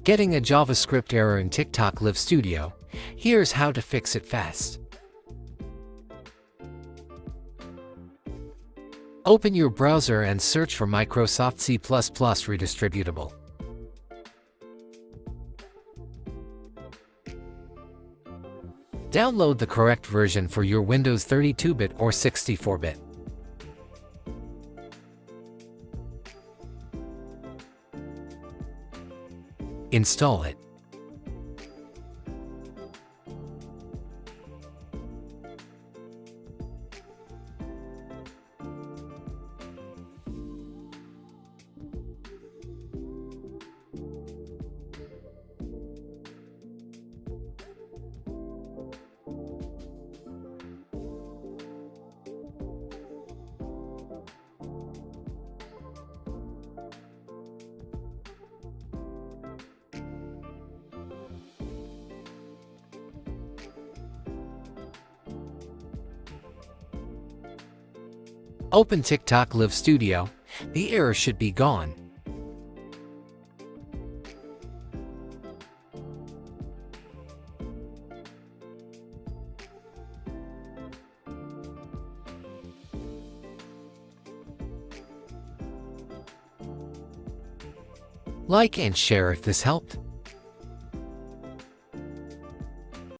Getting a JavaScript error in TikTok Live Studio. Here's how to fix it fast. Open your browser and search for Microsoft C++ Redistributable. Download the correct version for your Windows 32-bit or 64-bit. Install it. Open TikTok Live Studio. The error should be gone. Like and share if this helped.